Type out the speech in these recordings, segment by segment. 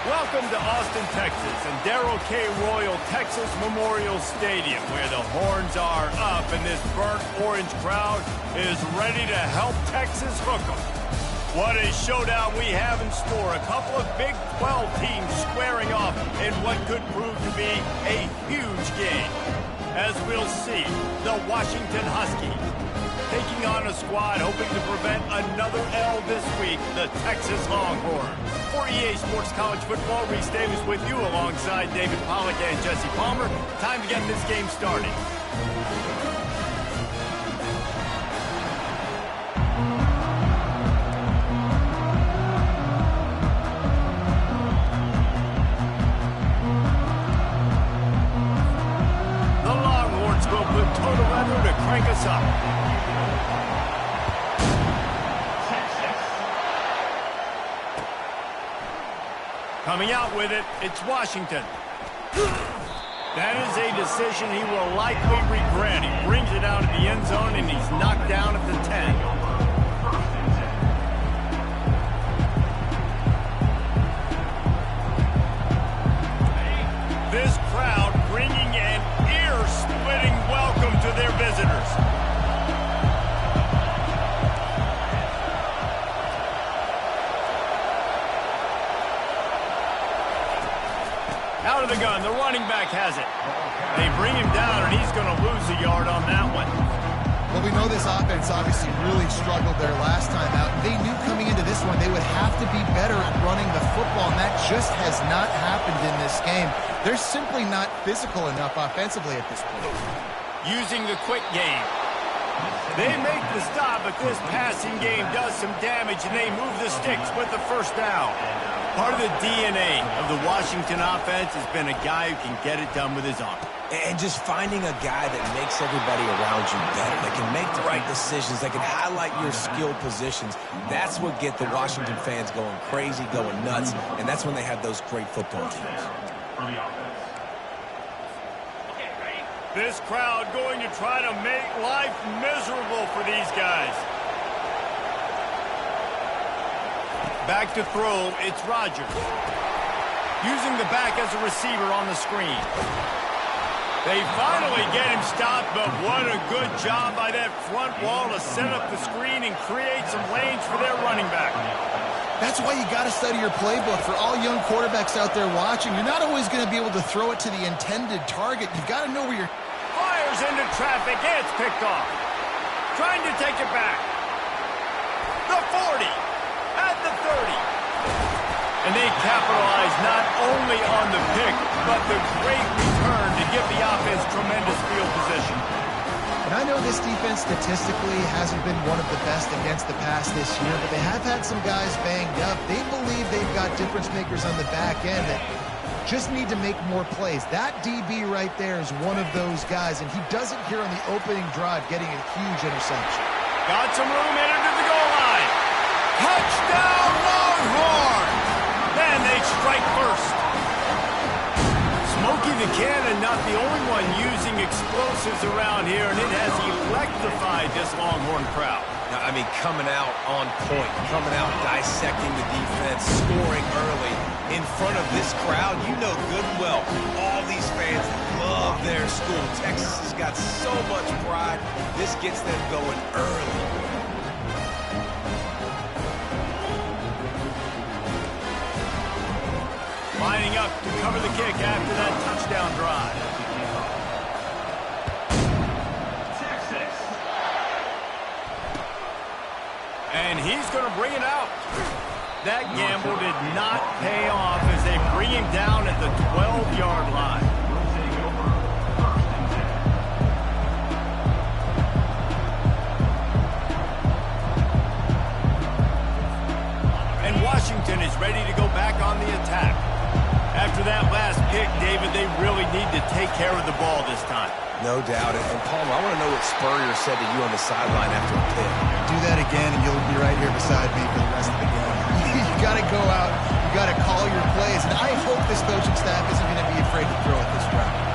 Welcome to Austin, Texas, and Darrell K. Royal Texas Memorial Stadium, where the horns are up and this burnt orange crowd is ready to help Texas hook 'em. What a showdown we have in store. A couple of Big 12 teams squaring off in what could prove to be a huge game. As we'll see, the Washington Huskies taking on a squad hoping to prevent another L this week, the Texas Longhorns. For EA Sports College Football, Reese Davis with you alongside David Pollack and Jesse Palmer. Time to get this game started. The Longhorns will put total weather to crank us up. Coming out with it, it's Washington. That is a decision he will likely regret. He brings it out of the end zone, and he's knocked down at the 10. This crowd bringing an ear-splitting welcome to their visitors. Out of the gun, the running back has it. They bring him down, and he's going to lose a yard on that one. Well, we know this offense obviously really struggled there last time out. They knew coming into this one they would have to be better at running the football, and that just has not happened in this game. They're simply not physical enough offensively at this point. Using the quick game. They make the stop, but this passing game does some damage, and they move the sticks with the first down. Part of the DNA of the Washington offense has been a guy who can get it done with his arm. And just finding a guy that makes everybody around you better, that can make the right decisions, that can highlight your skill positions. That's what get the Washington fans going crazy, going nuts, and that's when they have those great football teams. This crowd going to try to make life miserable for these guys. Back to throw, it's Rodgers. Using the back as a receiver on the screen. They finally get him stopped, but what a good job by that front wall to set up the screen and create some lanes for their running back. That's why you got to study your playbook. For all young quarterbacks out there watching, you're not always going to be able to throw it to the intended target. You've got to know where you're... Fires into traffic, and it's picked off. Trying to take it back. The 40. At the 30. And they capitalize not only on the pick, but the great return to give the offense tremendous field position. And I know this defense statistically hasn't been one of the best against the pass this year, but they have had some guys banged up. They believe they've got difference makers on the back end that just need to make more plays. That DB right there is one of those guys, and he does it here on the opening drive, getting a huge interception. Got some room headed to the goal line. Touchdown, Longhorns! Then they strike first. Smokey the Cannon, not the only one using explosives around here, and it has electrified this Longhorn crowd. Now, I mean, coming out on point, coming out dissecting the defense, scoring early in front of this crowd. You know good and well, all these fans love their school. Texas has got so much pride. This gets them going early. Lining up to cover the kick after that touchdown drive. Texas. And he's going to bring it out. That gamble did not pay off as they bring him down at the 12-yard line. And Washington is ready to go back on the attack. After that last pick, David, they really need to take care of the ball this time. No doubt. And Palmer, I want to know what Spurrier said to you on the sideline after a pick. Do that again, and you'll be right here beside me for the rest of the game. You got to go out. You got to call your plays. And I hope this coaching staff isn't going to be afraid to throw it this route.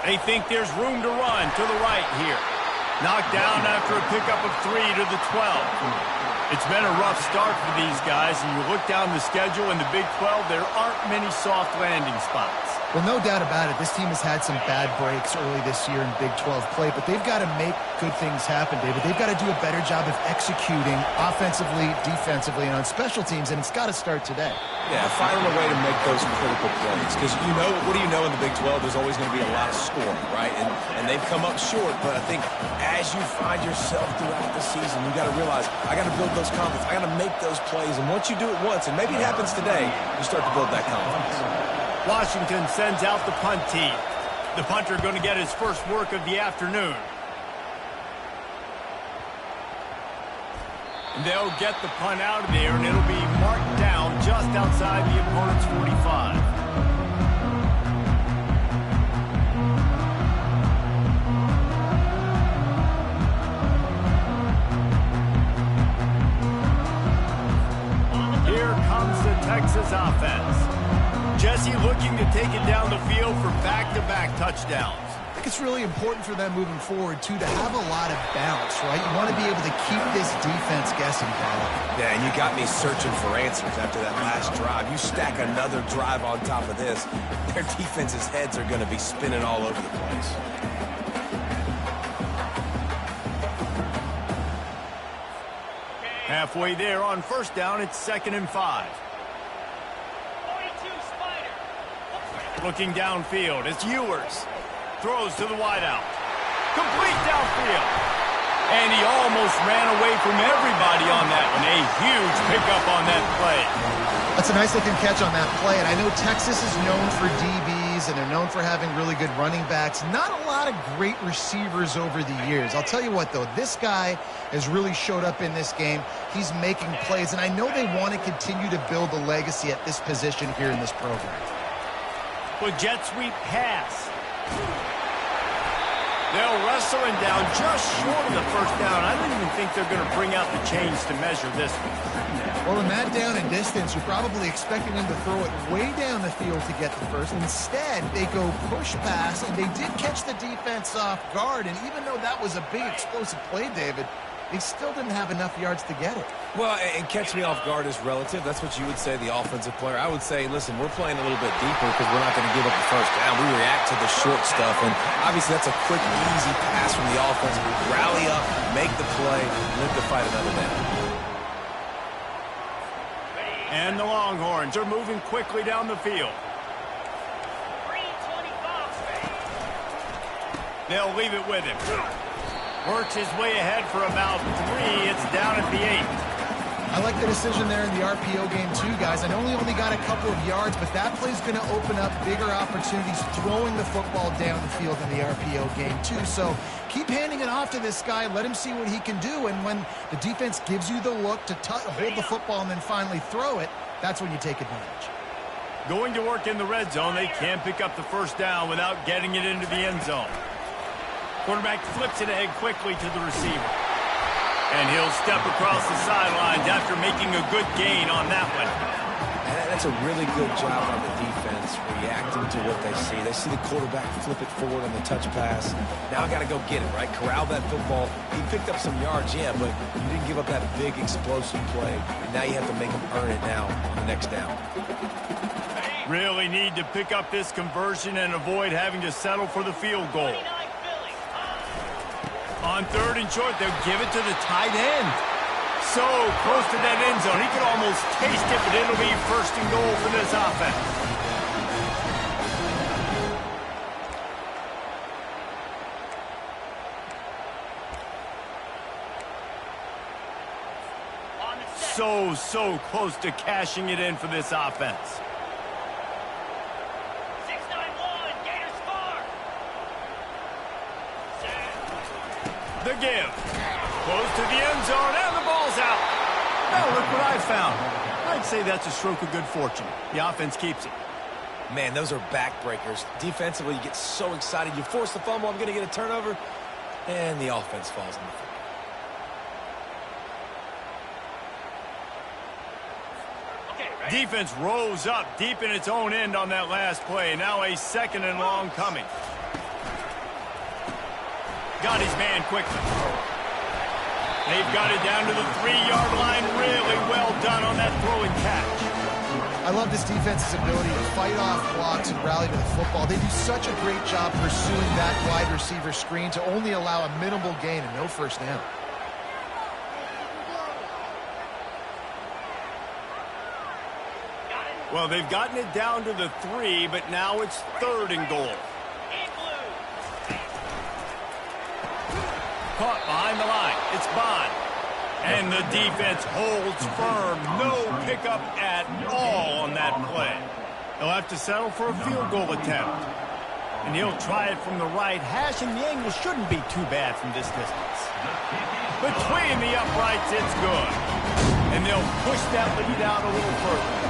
They think there's room to run to the right here. Knocked down after a pickup of 3 to the 12. It's been a rough start for these guys, and you look down the schedule in the Big 12, there aren't many soft landing spots. Well, no doubt about it. This team has had some bad breaks early this year in Big 12 play, but they've got to make good things happen, David. They've got to do a better job of executing offensively, defensively, and on special teams, and it's got to start today. Yeah, finding a way to make those critical plays. Because you know, what do you know in the Big 12? There's always going to be a lot of scoring, right? And they've come up short, but I think as you find yourself throughout the season, you got to realize, I got to build those confidence. I got to make those plays. And once you do it once, and maybe it happens today, you start to build that confidence. Washington sends out the punt team. The punter going to get his first work of the afternoon. And they'll get the punt out of there, and it'll be marked down just outside the opponent's 45. Here comes the Texas offense. Jesse looking to take it down the field for back-to-back touchdowns. I think it's really important for them moving forward, too, to have a lot of bounce, right? You want to be able to keep this defense guessing, Pat. Yeah, and you got me searching for answers after that last drive. You stack another drive on top of this, their defense's heads are going to be spinning all over the place. Halfway there on first down, it's 2nd and 5. Looking downfield, it's Ewers. Throws to the wideout. Complete downfield. And he almost ran away from everybody on that one. A huge pickup on that play. That's a nice-looking catch on that play. And I know Texas is known for DBs, and they're known for having really good running backs. Not a lot of great receivers over the years. I'll tell you what, though. This guy has really showed up in this game. He's making plays, and I know they want to continue to build a legacy at this position here in this program. With jet sweep pass. They'll wrestle him down just short of the first down. I don't even think they're going to bring out the chains to measure this one. Well, in that down and distance, you're probably expecting them to throw it way down the field to get the first. Instead, they go push pass, and they did catch the defense off guard. And even though that was a big explosive play, David, they still didn't have enough yards to get it. Well, and catch me off guard is relative. That's what you would say, the offensive player. I would say, listen, we're playing a little bit deeper because we're not going to give up the first down. We react to the short stuff, and obviously that's a quick, easy pass from the offense. We rally up, make the play, live to fight another down. And the Longhorns are moving quickly down the field. They'll leave it with him. Works his way ahead for about 3. It's down at the 8. I like the decision there in the RPO game too, guys. I know he only got a couple of yards, but that play's going to open up bigger opportunities throwing the football down the field in the RPO game too. So keep handing it off to this guy. Let him see what he can do. And when the defense gives you the look to hold the football and then finally throw it, that's when you take advantage. Going to work in the red zone. They can't pick up the first down without getting it into the end zone. Quarterback flips it ahead quickly to the receiver. And he'll step across the sidelines after making a good gain on that one. And that's a really good job on the defense, reacting to what they see. They see the quarterback flip it forward on the touch pass. Now I got to go get it, right? Corral that football. He picked up some yards, yeah, but you didn't give up that big explosive play. And now you have to make him earn it now on the next down. Really need to pick up this conversion and avoid having to settle for the field goal. On 3rd and short, they'll give it to the tight end. So close to that end zone. He could almost taste it, but it'll be 1st and goal for this offense. So close to cashing it in for this offense. The give. Close to the end zone, and the ball's out. Now look what I found. I'd say that's a stroke of good fortune. The offense keeps it. Man, those are backbreakers. Defensively, you get so excited. You force the fumble, I'm going to get a turnover, and the offense falls in the field. Defense rose up deep in its own end on that last play. Now a 2nd and long coming. got his man quickly. They've got it down to the 3-yard line. Really well done on that throw and catch. I love this defense's ability to fight off blocks and rally to the football. They do such a great job pursuing that wide receiver screen to only allow a minimal gain and no first down. Well, they've gotten it down to the 3, but now it's 3rd and goal. Caught behind the line. It's Bond. And the defense holds firm. No pickup at all on that play. He'll have to settle for a field goal attempt. And he'll try it from the right hash, and the angle shouldn't be too bad from this distance. Between the uprights, it's good. And they'll push that lead out a little further.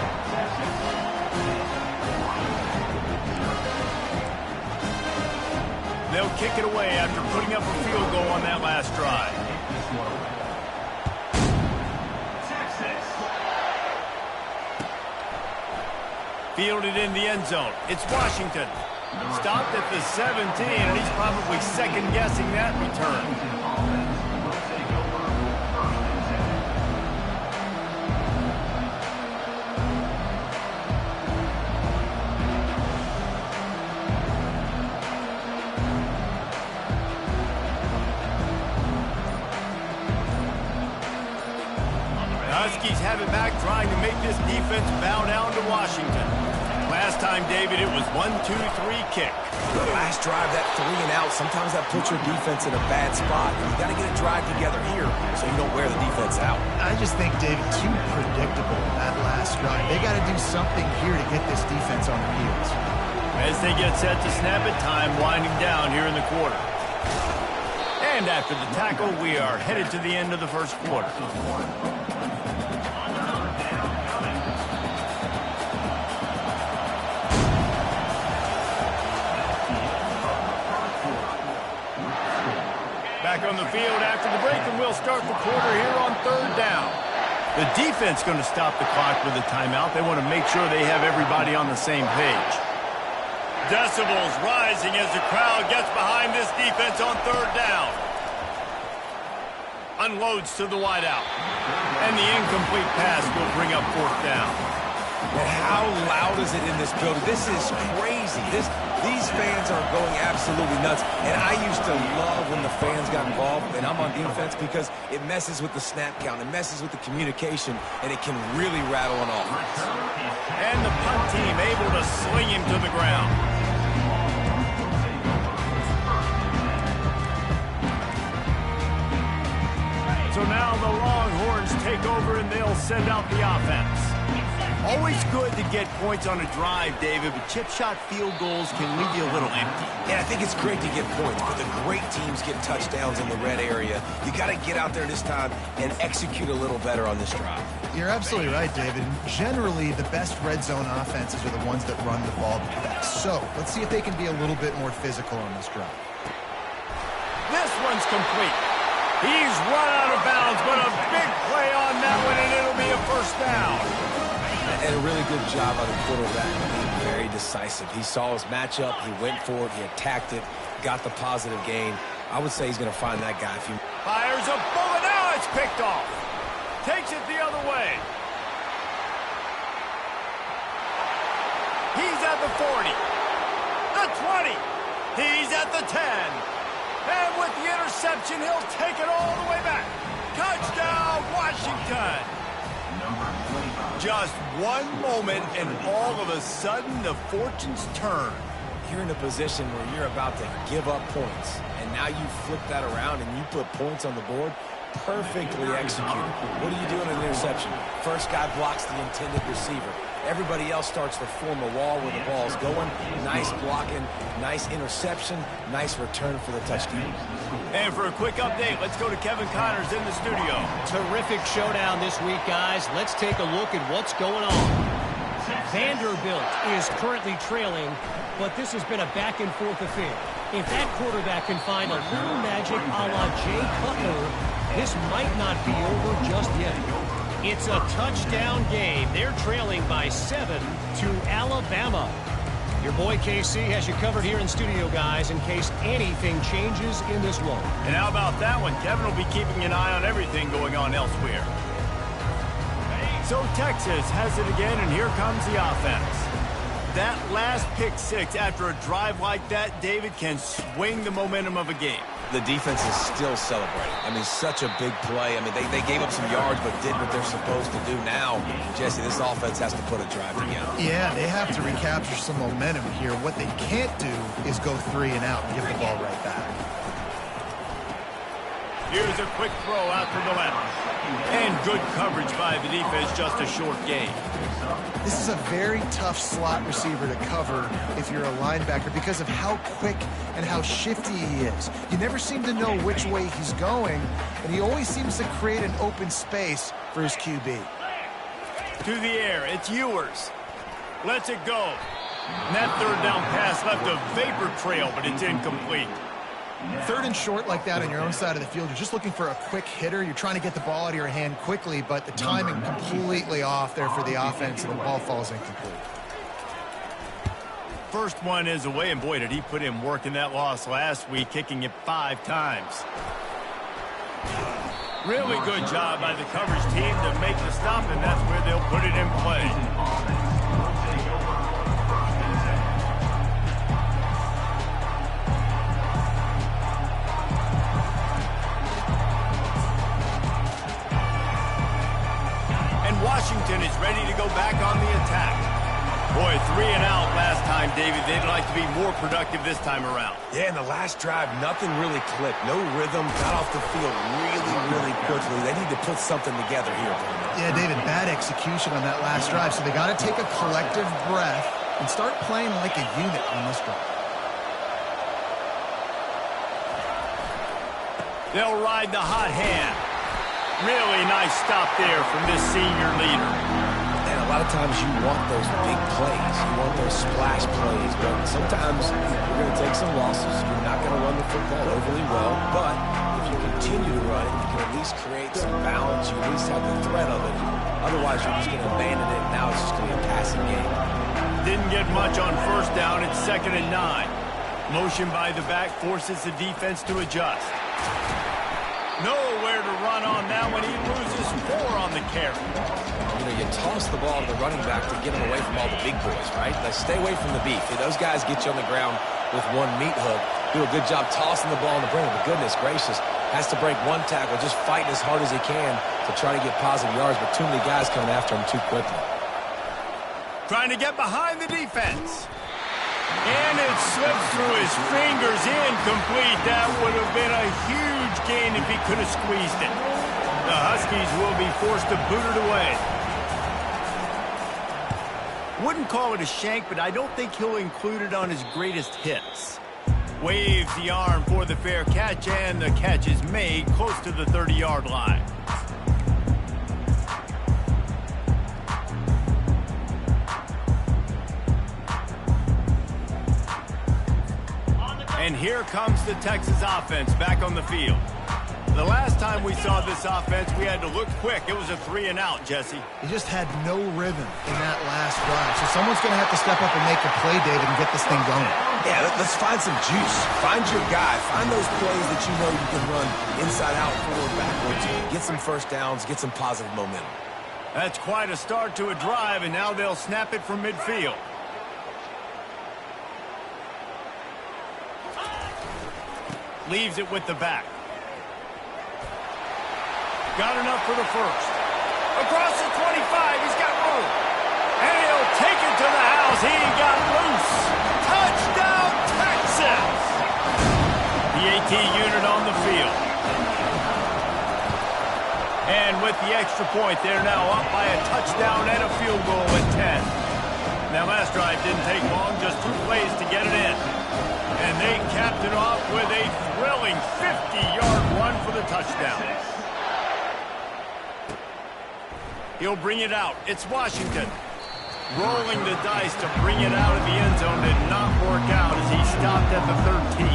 They'll kick it away after putting up a field goal on that last drive. Fielded in the end zone. It's Washington. Stopped at the 17, and he's probably second-guessing that return. Huskies have it back, trying to make this defense bow down to Washington. Last time, David, it was 1-2-3 kick. The last drive, that 3 and out, sometimes that puts your defense in a bad spot. You got to get a drive together here so you don't wear the defense out. I just think, David, too predictable that last drive. They got to do something here to get this defense on their heels. As they get set to snap it, time winding down here in the quarter. And after the tackle, we are headed to the end of the first quarter. Back on the field after the break, and we'll start the quarter here on 3rd down. The defense going to stop the clock with a timeout. They want to make sure they have everybody on the same page. Decibels rising as the crowd gets behind this defense on 3rd down. Unloads to the wideout. And the incomplete pass will bring up 4th down. And how loud is it in this building? This is crazy. These fans are going absolutely nuts. And I used to love when the fans got involved, and I'm on defense, because it messes with the snap count. It messes with the communication, and it can really rattle an offense. And the punt team able to sling him to the ground. So now the Longhorns take over, and they'll send out the offense. Always good to get points on a drive, David, but chip shot field goals can leave you a little empty. Yeah, I think it's great to get points, but the great teams get touchdowns in the red area. You got to get out there this time and execute a little better on this drive. You're absolutely right, David. Generally, the best red zone offenses are the ones that run the ball the best. So let's see if they can be a little bit more physical on this drive. This one's complete. He's run out of bounds, but a big play on that one, and it'll be a first down. And a really good job by the quarterback being very decisive. He saw his matchup, he went for it, he attacked it, got the positive gain. I would say he's going to find that guy. If he fires a bullet, now it's picked off. Takes it the other way. He's at the 40, the 20, he's at the 10. And with the interception, he'll take it all the way back. Touchdown, Washington. Just one moment, and all of a sudden, the fortunes turn. You're in a position where you're about to give up points, and now you flip that around and you put points on the board. Perfectly executed. What do you do in an interception? First guy blocks the intended receiver. Everybody else starts to form a wall where the ball's going. Nice blocking, nice interception, nice return for the touchdown. And for a quick update, let's go to Kevin Connors in the studio. Terrific showdown this week, guys. Let's take a look at what's going on. Vanderbilt is currently trailing, but this has been a back-and-forth affair. If that quarterback can find a little magic a la Jay Cutler, this might not be over just yet. It's a touchdown game. They're trailing by 7 to Alabama. Your boy KC has you covered here in studio, guys, in case anything changes in this one. And how about that one? Kevin will be keeping an eye on everything going on elsewhere. So Texas has it again, and here comes the offense. That last pick six after a drive like that, David, can swing the momentum of a game. The defense is still celebrating. I mean, such a big play. I mean, they gave up some yards but did what they're supposed to do. Now, Jesse, this offense has to put a drive together. Yeah, they have to recapture some momentum here. What they can't do is go 3 and out and give the ball right back. Here's a quick throw out to the left. And good coverage by the defense, just a short gain. This is a very tough slot receiver to cover if you're a linebacker because of how quick and how shifty he is. You never seem to know which way he's going, and he always seems to create an open space for his QB. To the air, it's Ewers. Lets it go. And that third down pass left a vapor trail, but it's incomplete. 3rd and short like that on your own side of the field, you're just looking for a quick hitter. You're trying to get the ball out of your hand quickly, but the timing completely off there for the offense, and the ball falls incomplete. First one is away, and boy, did he put in work in that loss last week, kicking it 5 times. Really good job by the coverage team to make the stop, and that's where they'll put it in play. Washington is ready to go back on the attack. Boy, 3 and out last time, David. They'd like to be more productive this time around. Yeah, in the last drive, nothing really clicked. No rhythm, got off the field really quickly. They need to put something together here. Yeah, David, bad execution on that last drive, so they got to take a collective breath and start playing like a unit on this drive. They'll ride the hot hand. Really nice stop there from this senior leader. And a lot of times you want those big plays. You want those splash plays. But sometimes you're going to take some losses. You're not going to run the football overly well. But if you continue to run it, you can at least create some balance. You at least have the threat of it. Otherwise, you're just going to abandon it. Now it's just going to be a passing game. Didn't get much on first down. It's 2nd and 9. Motion by the back forces the defense to adjust. Nowhere to run on that one. He loses 4 on the carry. You know, you toss the ball to the running back to get him away from all the big boys, right? Like, stay away from the beef. Those guys get you on the ground with one meat hook. Do a good job tossing the ball in the brain. But goodness gracious, has to break one tackle, just fighting as hard as he can to try to get positive yards, but too many guys coming after him too quickly. Trying to get behind the defense. And it slipped through his fingers, incomplete. That would have been a huge gain if he could have squeezed it. The Huskies will be forced to boot it away. Wouldn't call it a shank, but I don't think he'll include it on his greatest hits. Waves the arm for the fair catch, and the catch is made close to the 30-yard line. And here comes the Texas offense back on the field. The last time we saw this offense, we had to look quick. It was a 3 and out, Jesse. He just had no rhythm in that last drive. So someone's going to have to step up and make a play, David, and get this thing going. Yeah, let's find some juice. Find your guy. Find those plays that you know you can run inside out, forward, backwards. Get some first downs. Get some positive momentum. That's quite a start to a drive, and now they'll snap it from midfield. Leaves it with the back. Got enough for the first. Across the 25, he's got room. And he'll take it to the house. He got loose. Touchdown, Texas! The AT unit on the field. And with the extra point, they're now up by a touchdown and a field goal at 10. That last drive didn't take long, just 2 plays to get it in. And they capped it off with a thrilling 50-yard run for the touchdown. He'll bring it out. It's Washington. Rolling the dice to bring it out of the end zone did not work out as he stopped at the 13.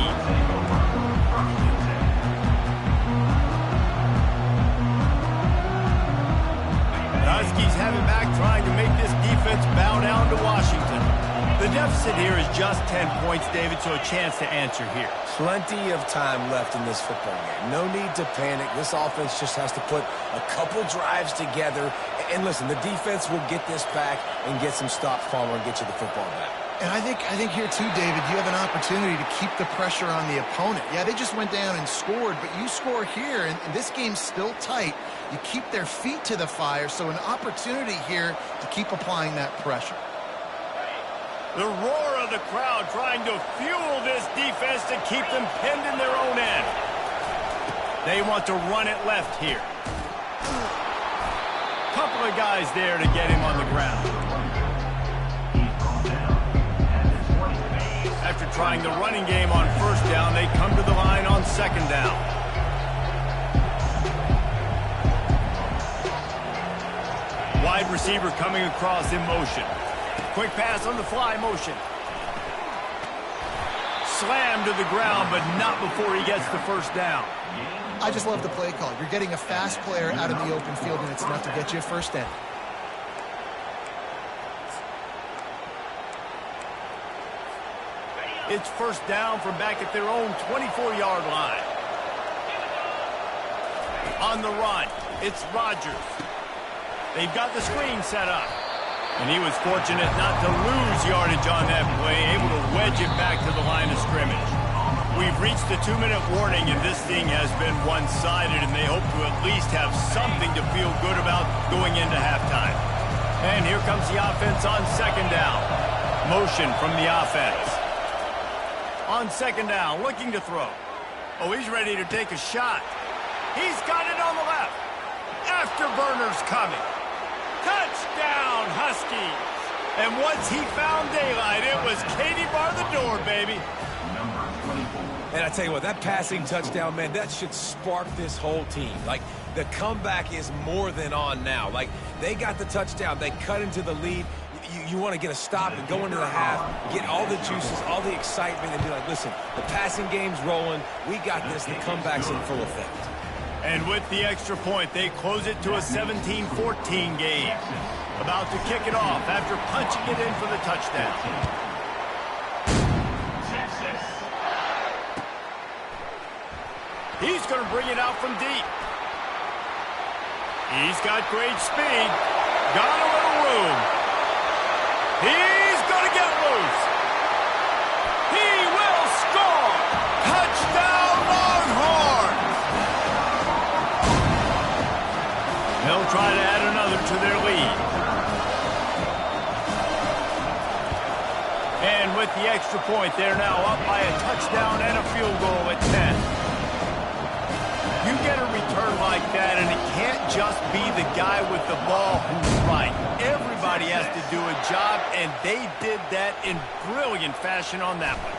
The Huskies have it back, trying to make this defense bow down to Washington. The deficit here is just 10 points, David, so a chance to answer here. Plenty of time left in this football game. No need to panic. This offense just has to put a couple drives together. And listen, the defense will get this back and get some stops, Palmer, and get you the football back. And I think here, too, David, you have an opportunity to keep the pressure on the opponent. Yeah, they just went down and scored, but you score here, and this game's still tight. You keep their feet to the fire, so an opportunity here to keep applying that pressure. The roar of the crowd trying to fuel this defense to keep them pinned in their own end. They want to run it left here. Couple of guys there to get him on the ground. After trying the running game on first down, they come to the line on second down. Wide receiver coming across in motion. Quick pass on the fly motion. Slammed to the ground, but not before he gets the first down. I just love the play call. You're getting a fast player out in the open field, and it's enough to get you a first down. It's first down from back at their own 24-yard line. On the run, it's Rodgers. They've got the screen set up. And he was fortunate not to lose yardage on that play, able to wedge it back to the line of scrimmage. We've reached the 2-minute warning, and this thing has been one-sided, and they hope to at least have something to feel good about going into halftime. And here comes the offense on second down. Motion from the offense. On second down, looking to throw. Oh, he's ready to take a shot. He's got it on the left. Afterburner's coming. Touchdown, Huskies. And once he found daylight, it was Katie bar the door, baby. And I tell you what, that passing touchdown, man, that should spark this whole team. Like, the comeback is more than on now. Like, they got the touchdown. They cut into the lead. You want to get a stop and go into the half, get all the juices, all the excitement, and be like, listen, the passing game's rolling. We got this. The comeback's in full effect. And with the extra point, they close it to a 17-14 game. About to kick it off after punching it in for the touchdown. He's going to bring it out from deep. He's got great speed. Got a little room. He's going to get loose. He will score. Touchdown, Longhorns. They'll try to add another to their lead. And with the extra point, they're now up by a touchdown and a field goal at 10. You get a return like that, and it can't just be the guy with the ball who's right. Everybody has to do a job, and they did that in brilliant fashion on that one.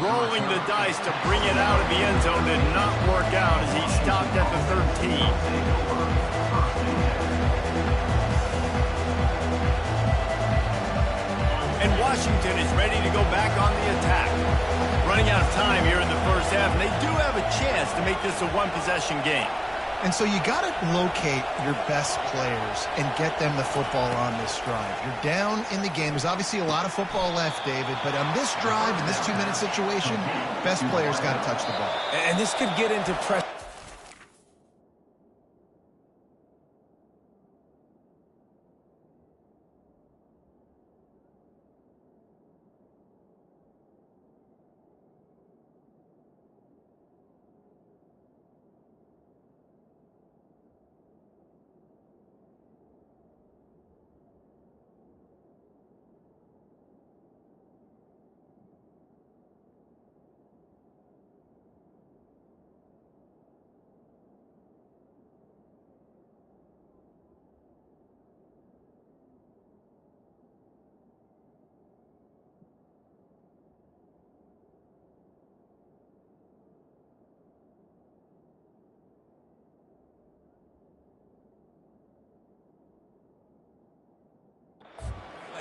Rolling the dice to bring it out of the end zone did not work out as he stopped at the 13. And Washington is ready to go back on the attack. Running out of time here in the first half, and they do have a chance to make this a one-possession game. And so you got to locate your best players and get them the football on this drive. You're down in the game. There's obviously a lot of football left, David, but on this drive, in this 2-minute situation, best players got to touch the ball. And this could get into pressure.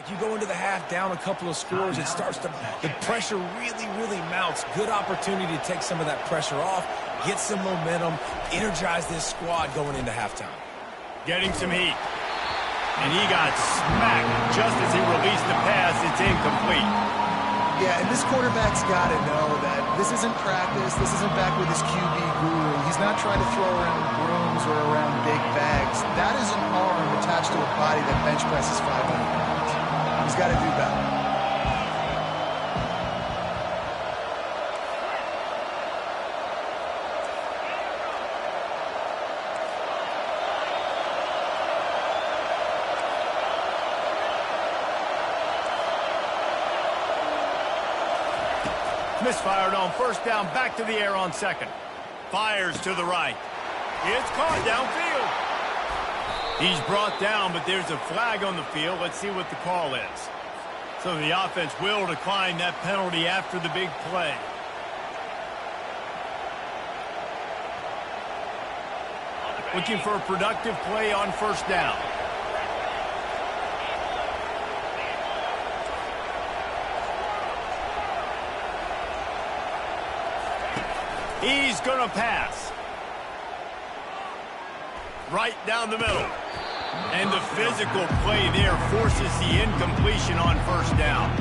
You go into the half down a couple of scores, it starts to, the pressure really mounts. Good opportunity to take some of that pressure off, get some momentum, energize this squad going into halftime. Getting some heat. And he got smacked just as he released the pass. It's incomplete. Yeah, and this quarterback's got to know that this isn't practice. This isn't back with his QB guru. He's not trying to throw around brooms or around big bags. That is an arm attached to a body that bench presses 500 pounds. He's got to do better. Misfired on first down, back to the air on second. Fires to the right. It's caught downfield. He's brought down, but there's a flag on the field. Let's see what the call is. So the offense will decline that penalty after the big play. Looking for a productive play on first down. He's going to pass. Right down the middle. And the physical play there forces the incompletion on first down.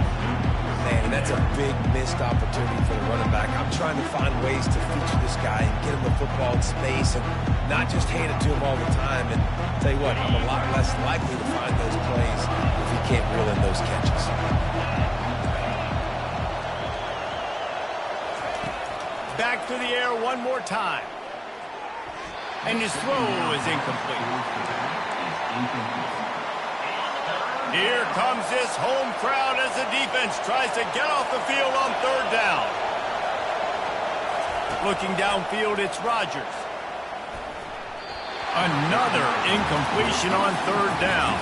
Man, that's a big missed opportunity for the running back. I'm trying to find ways to feature this guy and get him the football in space and not just hand it to him all the time. And tell you what, I'm a lot less likely to find those plays if he can't reel in those catches. Back to the air one more time. And his throw is incomplete. Here comes this home crowd as the defense tries to get off the field on third down. Looking downfield, it's Rodgers. Another incompletion on third down.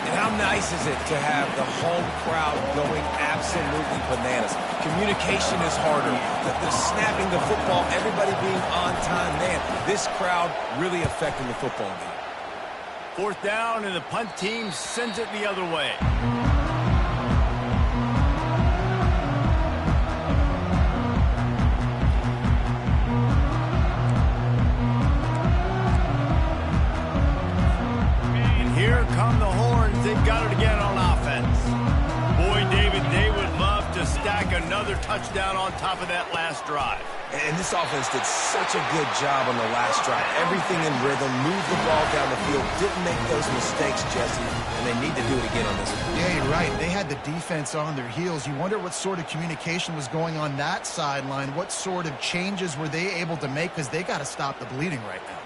And how nice is it to have the home crowd going absolutely bananas? Communication is harder. The snapping the football, everybody being on time. Man, this crowd really affecting the football game. Fourth down, and the punt team sends it the other way. And here come the Horns. They've got it again on offense. Boy, David, they would love to stack another touchdown on top of that last drive. And this offense did such a good job on the last drive. Everything in rhythm, moved the ball down the field, didn't make those mistakes, Jesse, and they need to do it again on this one. Yeah, you're right. They had the defense on their heels. You wonder what sort of communication was going on that sideline. What sort of changes were they able to make, because they got to stop the bleeding right now.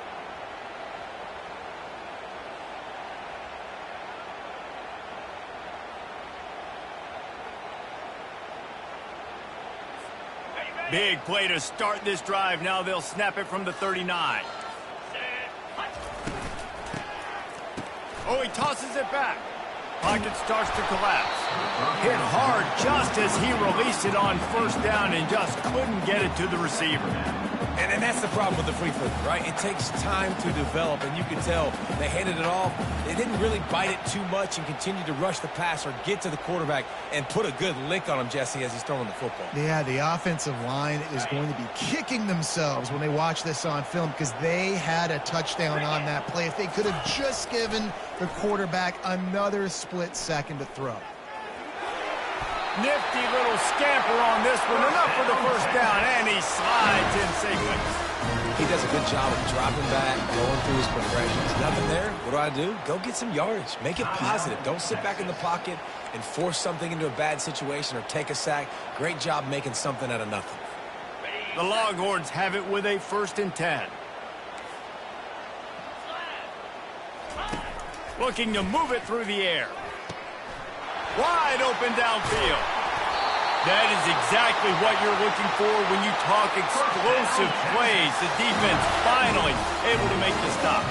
Big play to start this drive. Now they'll snap it from the 39. Oh, he tosses it back. Pocket starts to collapse. Hit hard just as he released it on first down and just couldn't get it to the receiver. And that's the problem with the free throw, right? It takes time to develop, and you can tell they handed it off. They didn't really bite it too much and continue to rush the pass or get to the quarterback and put a good lick on him, Jesse, as he's throwing the football. Yeah, the offensive line is going to be kicking themselves when they watch this on film, because they had a touchdown on that play. If they could have just given the quarterback another split second to throw. Nifty little scamper on this one. Enough for the first down, and he slides in sequence. He does a good job of dropping back, going through his progressions. Nothing there. What do? Go get some yardage. Make it positive. Don't sit back in the pocket and force something into a bad situation or take a sack. Great job making something out of nothing. The Longhorns have it with a 1st and 10. Looking to move it through the air. Wide open downfield. That is exactly what you're looking for when you talk explosive plays. The defense finally able to make the stop.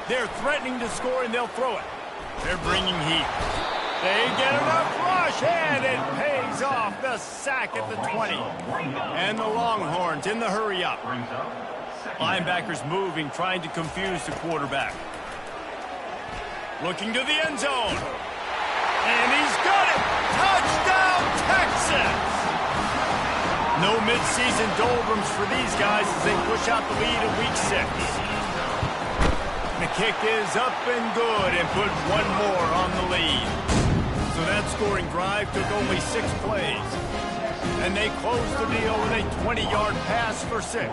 They're threatening to score, and they'll throw it. They're bringing heat. They get enough rush, and it pays off. The sack at the 20. And the Longhorns in the hurry up. Linebackers moving, trying to confuse the quarterback. Looking to the end zone. And he's got it! Touchdown, Texas! No mid-season doldrums for these guys as they push out the lead in Week 6. The kick is up and good and put one more on the lead. So that scoring drive took only 6 plays. And they closed the deal with a 20-yard pass for 6.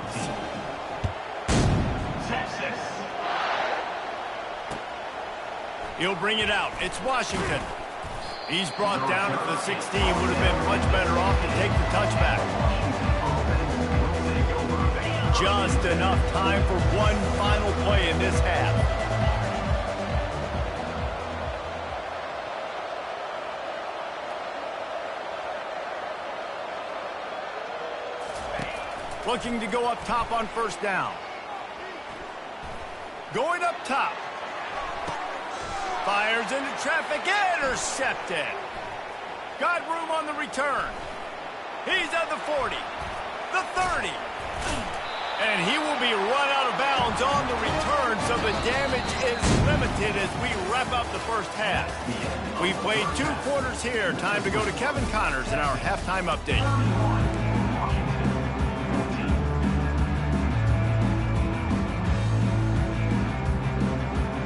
He'll bring it out. It's Washington. He's brought down at the 16. Would have been much better off to take the touchback. Just enough time for one final play in this half. Looking to go up top on first down. Going up top. Fires into traffic, intercepted. Got room on the return. He's at the 40, the 30. And he will be run out of bounds on the return, so the damage is limited as we wrap up the first half. We've played 2 quarters here. Time to go to Kevin Connors in our halftime update.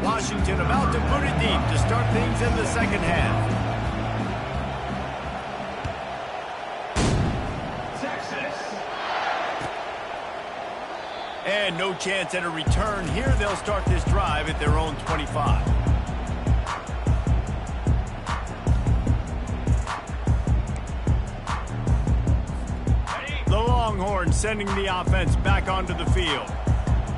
Washington about to put it deep to start things in the second half. And no chance at a return here. They'll start this drive at their own 25. The Longhorns sending the offense back onto the field.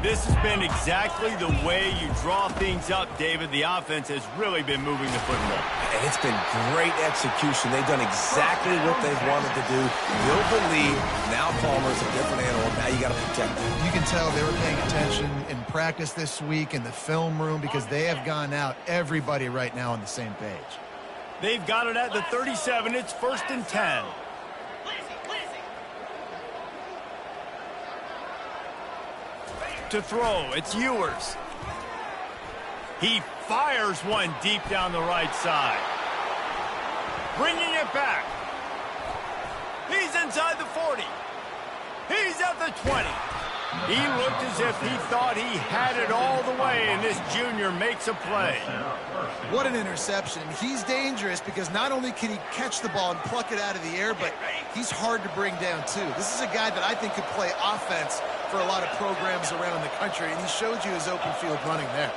This has been exactly the way you draw things up, David. The offense has really been moving the football. And it's been great execution. They've done exactly what they've wanted to do. Build the lead. Now Palmer's a different animal. Now you got to protect him. You can tell they were paying attention in practice this week in the film room because they have gone out, everybody right now on the same page. They've got it at the 37. It's 1st and 10. To throw, it's Ewers. He fires one deep down the right side. Bringing it back. He's inside the 40. He's at the 20. He looked as if he thought he had it all the way, and this junior makes a play. What an interception. He's dangerous because not only can he catch the ball and pluck it out of the air, but he's hard to bring down, too. This is a guy that I think could play offense for a lot of programs around the country, and he showed you his open field running there.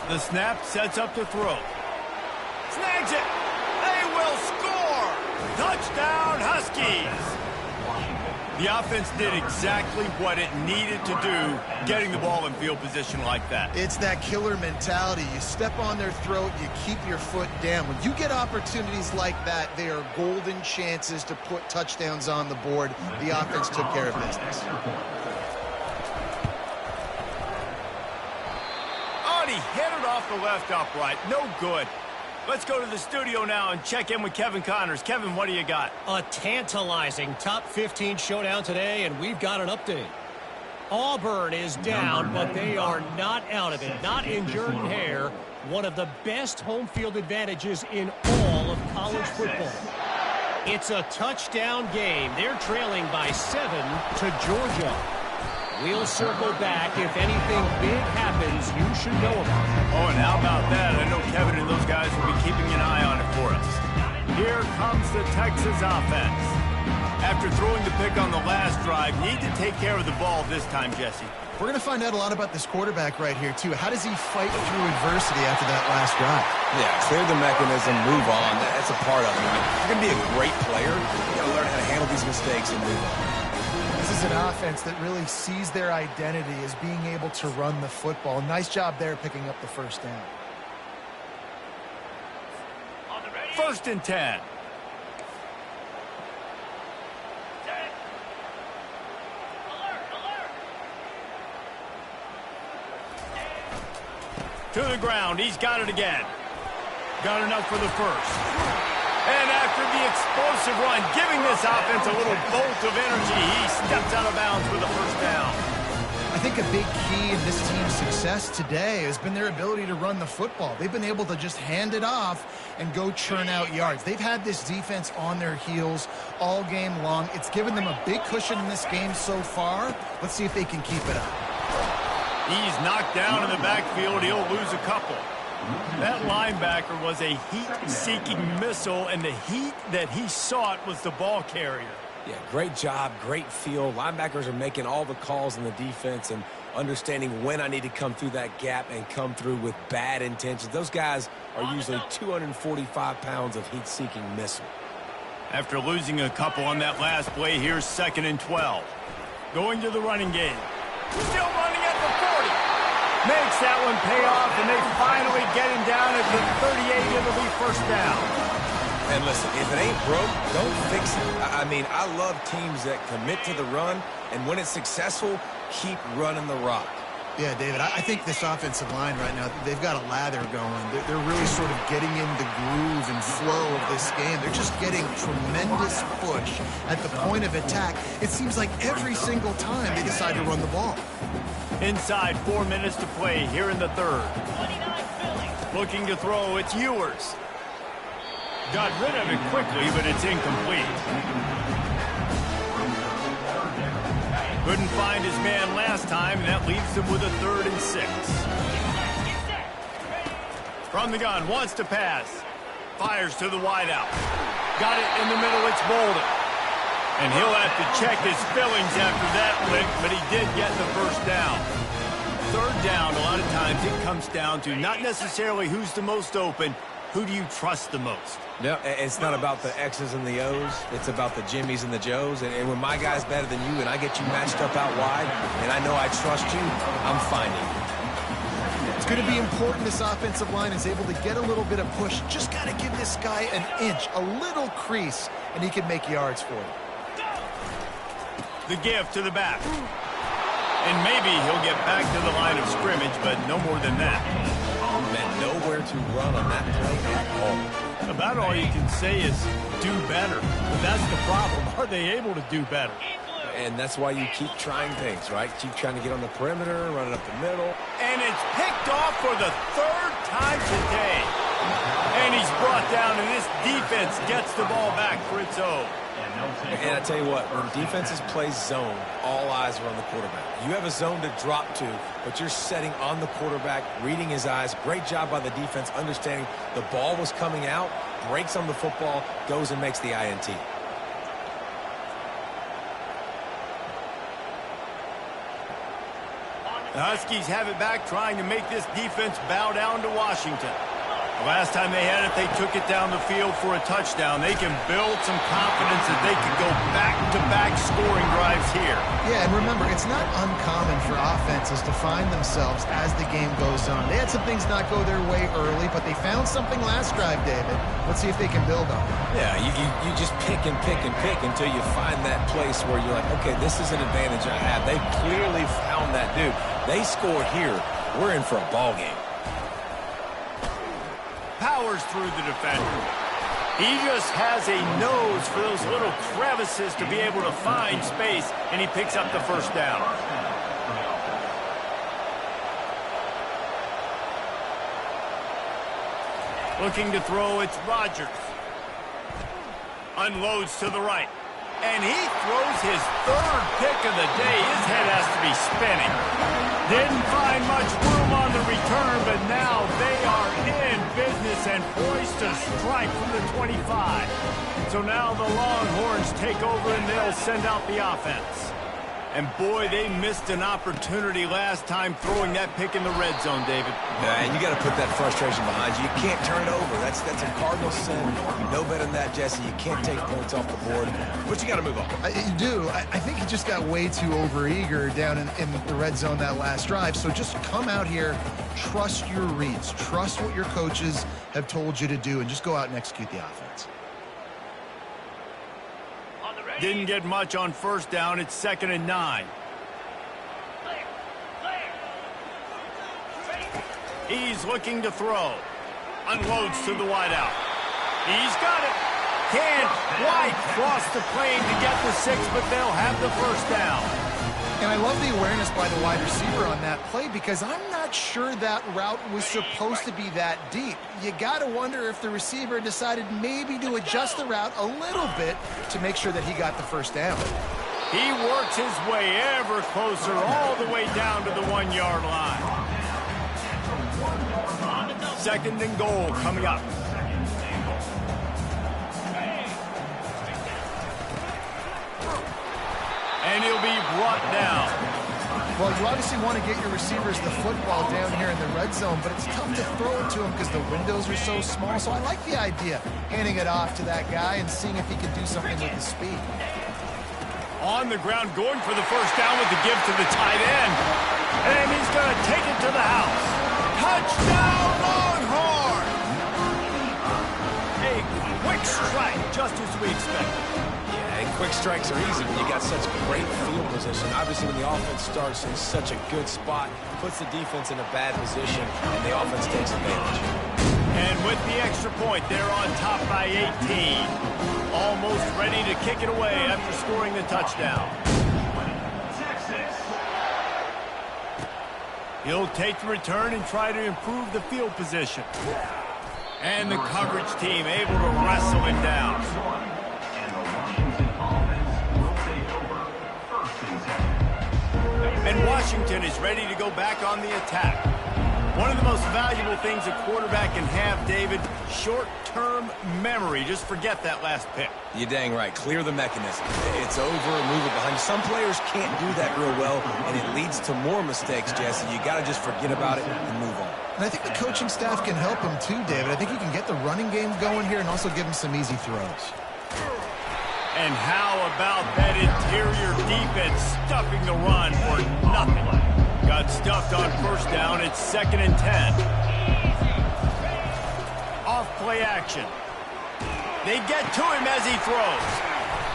The snap sets up to throw. Snags it. They will score. Touchdown, Huskies. The offense did exactly what it needed to do, getting the ball in field position like that. It's that killer mentality. You step on their throat, you keep your foot down. When you get opportunities like that, they are golden chances to put touchdowns on the board. The offense took care of business. Oh, and he hit it off the left upright. No good. Let's go to the studio now and check in with Kevin Connors. Kevin, what do you got? A tantalizing top 15 showdown today, and we've got an update. Auburn is down, but they are not out of it. Not in Jordan-Hare, one of the best home field advantages in all of college football. It's a touchdown game. They're trailing by 7 to Georgia. We'll circle back. If anything big happens, you should know about it. Oh, and how about that? I know Kevin and those guys will be keeping an eye on it for us. Here comes the Texas offense. After throwing the pick on the last drive, need to take care of the ball this time, Jesse. We're going to find out a lot about this quarterback right here, too. How does he fight through adversity after that last drive? Yeah, clear the mechanism, move on. That's a part of it. If you're going to be a great player, you got to learn how to handle these mistakes and move on. This is an offense that really sees their identity as being able to run the football. Nice job there picking up the first down. 1st and 10. To the ground. He's got it again. Got enough for the first. And after the explosive run, giving this offense a little bolt of energy, he steps out of bounds with a first down. I think a big key in this team's success today has been their ability to run the football. They've been able to just hand it off and go churn out yards. They've had this defense on their heels all game long. It's given them a big cushion in this game so far. Let's see if they can keep it up. He's knocked down in the backfield. He'll lose a couple. That linebacker was a heat-seeking missile, and the heat that he sought was the ball carrier. Yeah, great job, great feel. Linebackers are making all the calls in the defense and understanding when I need to come through that gap and come through with bad intentions. Those guys are usually 245 pounds of heat-seeking missile. After losing a couple on that last play, here's 2nd and 12. Going to the running game. Still running at the 40. Makes that one pay off, and they finally get him down at the 38. It'll be first down. And listen, if it ain't broke, don't fix it. I mean, I love teams that commit to the run, and when it's successful, keep running the rock. Yeah, David, I think this offensive line right now, they've got a lather going. They're really sort of getting in the groove and flow of this game. They're just getting tremendous push at the point of attack. It seems like every single time they decide to run the ball. Inside 4 minutes to play here in the third. Looking to throw, it's Ewers. Got rid of it quickly, but it's incomplete. Couldn't find his man last time, and that leaves him with a 3rd and 6. From the gun, wants to pass. Fires to the wideout. Got it in the middle, it's Bolden. And he'll have to check his fillings after that lick, but he did get the first down. 3rd down, a lot of times it comes down to not necessarily who's the most open, who do you trust the most? No, it's not about the X's and the O's. It's about the Jimmys and the Joes. And when my guy's better than you and I get you matched up out wide, and I know I trust you, I'm finding you. It's going to be important this offensive line is able to get a little bit of push. Just got to give this guy an inch, a little crease, and he can make yards for you. The give to the back. And maybe he'll get back to the line of scrimmage, but no more than that. And nowhere to run on that play at all. About all you can say is do better. That's the problem. Are they able to do better? And that's why you keep trying things, right? Keep trying to get on the perimeter, run it up the middle. And it's picked off for the 3rd time today. And he's brought down, and this defense gets the ball back for its own. And I tell you what, when defenses play zone, all eyes are on the quarterback. You have a zone to drop to, but you're setting on the quarterback, reading his eyes. Great job by the defense, understanding the ball was coming out, breaks on the football, goes and makes the INT. The Huskies have it back, trying to make this defense bow down to Washington. The last time they had it, they took it down the field for a touchdown. They can build some confidence that they can go back-to-back scoring drives here. Yeah, and remember, it's not uncommon for offenses to find themselves as the game goes on. They had some things not go their way early, but they found something last drive, David. Let's see if they can build on it. Yeah, you just pick and pick and pick until you find that place where you're like, okay, this is an advantage I have. They clearly found that dude. They scored here. We're in for a ball game. Powers through the defender. He just has a nose for those little crevices to be able to find space, and he picks up the first down. Looking to throw, it's Rodgers. Unloads to the right. And he throws his 3rd pick of the day. His head has to be spinning. Didn't find much room on the return, but now they are in business and poised to strike from the 25. So now the Longhorns take over and they'll send out the offense. And boy, they missed an opportunity last time throwing that pick in the red zone, David. Yeah, and you got to put that frustration behind you. You can't turn it over. That's a cardinal sin. You know better than that, Jesse. You can't take points off the board, but you got to move on. You do. I think he just got way too overeager down in the red zone that last drive. So just come out here, trust your reads, trust what your coaches have told you to do, and just go out and execute the offense. Didn't get much on first down. It's 2nd and 9. He's looking to throw. Unloads to the wideout. He's got it. Can't quite cross the plane to get the 6, but they'll have the first down. And I love the awareness by the wide receiver on that play because I'm not sure that route was supposed to be that deep. You got to wonder if the receiver decided maybe to adjust the route a little bit to make sure that he got the first down. He works his way ever closer all the way down to the 1-yard line. 2nd and goal coming up. And he'll be brought down. Well, you obviously want to get your receivers the football down here in the red zone, but it's tough to throw it to them because the windows are so small. So I like the idea, handing it off to that guy and seeing if he can do something with the speed. On the ground, going for the first down with the give to the tight end. And he's going to take it to the house. Touchdown, Longhorn! A quick strike, just as we expected. Yeah, and quick strikes are easy when you got such great field position. Obviously, when the offense starts in such a good spot, puts the defense in a bad position, and the offense takes advantage. And with the extra point, they're on top by 18. Almost ready to kick it away after scoring the touchdown. He'll take the return and try to improve the field position. And the coverage team able to wrestle him down. And Washington is ready to go back on the attack. One of the most valuable things a quarterback can have, David, short-term memory. Just forget that last pick. You're dang right. Clear the mechanism. It's over, move it behind you. Some players can't do that real well, and it leads to more mistakes, Jesse. You got to just forget about it and move on. And I think the coaching staff can help him too, David. I think he can get the running game going here and also give him some easy throws. And how about that interior defense stuffing the run for nothing? Got stuffed on first down. It's 2nd and 10. Off play action. They get to him as he throws.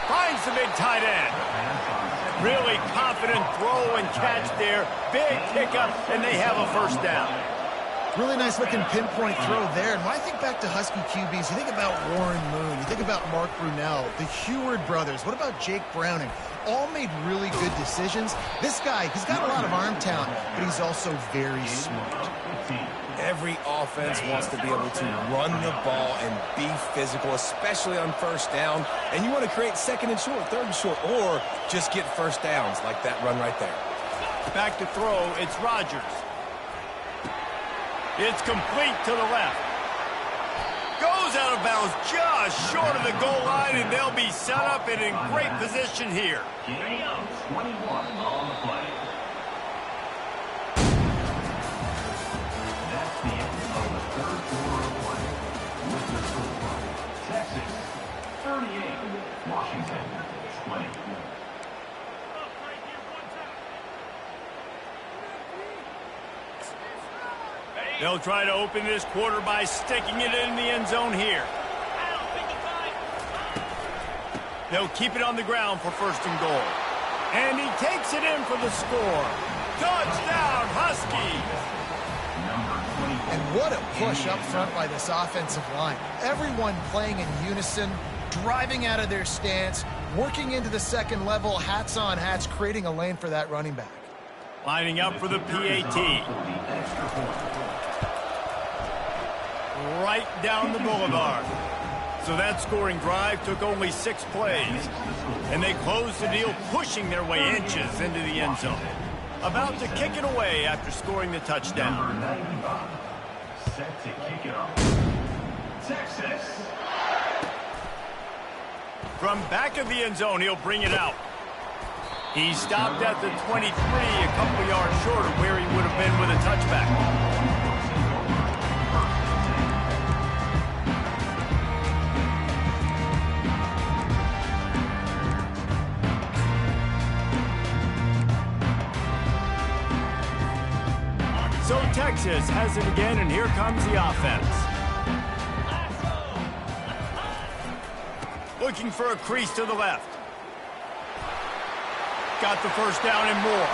Finds the big tight end. Really confident throw and catch there. Big pickup, and they have a first down. Really nice looking pinpoint throw there. And when I think back to Husky QBs, you think about Warren Moon, you think about Mark Brunell, the Heward brothers. What about Jake Browning? All made really good decisions. This guy, he's got a lot of arm talent, but he's also very smart. Every offense wants to be able to run the ball and be physical, especially on first down. And you want to create 2nd and short, 3rd and short, or just get first downs like that run right there. Back to throw, it's Rodgers. It's complete to the left. Goes out of bounds just short of the goal line, and they'll be set up and in great position here. 21 on the play. That's the end of the 3rd quarter of play. With the score, Texas 38, Washington 20. They'll try to open this quarter by sticking it in the end zone here. They'll keep it on the ground for 1st and goal. And he takes it in for the score. Touchdown, Huskies! And what a push up front by this offensive line. Everyone playing in unison, driving out of their stance, working into the 2nd level, hats on hats, creating a lane for that running back. Lining up for the PAT. Right down the boulevard. So that scoring drive took only 6 plays. And they closed the deal, pushing their way inches into the end zone. About to kick it away after scoring the touchdown. Set to kick it off. Texas. From back of the end zone, he'll bring it out. He stopped at the 23, a couple yards short of where he would have been with a touchback. So Texas has it again, and here comes the offense. Looking for a crease to the left. Got the first down and more.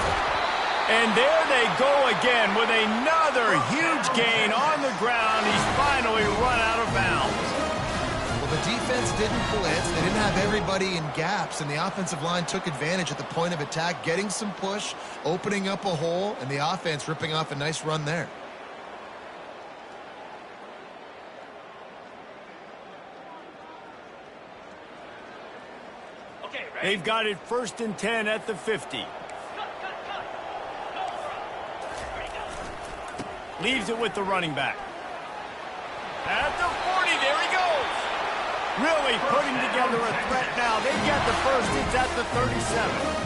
And there they go again with another huge gain on the ground. He's finally run out of bounds. Well, the defense didn't blitz. They didn't have everybody in gaps, and the offensive line took advantage at the point of attack, getting some push, opening up a hole, and the offense ripping off a nice run there. They've got it 1st and 10 at the 50. Leaves it with the running back. At the 40, there he goes. Really putting together a threat now. They get the first. It's at the 37.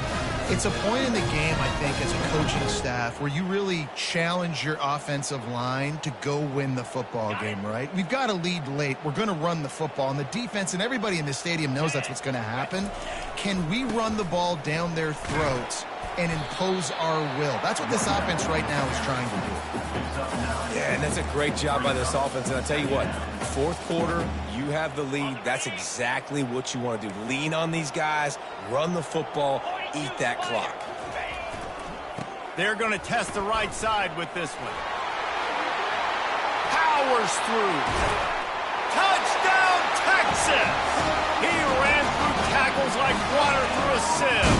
It's a point in the game, I think, as a coaching staff where you really challenge your offensive line to go win the football game, right? We've got a lead late. We're going to run the football. And the defense and everybody in the stadium knows that's what's going to happen. Can we run the ball down their throats and impose our will? That's what this offense right now is trying to do. Yeah, and that's a great job by this offense. And I'll tell you what, 4th quarter, you have the lead. That's exactly what you want to do. Lean on these guys, run the football, eat that clock. They're going to test the right side with this one. Powers through. Touchdown, Texas! He ran through tackles like water through a sieve.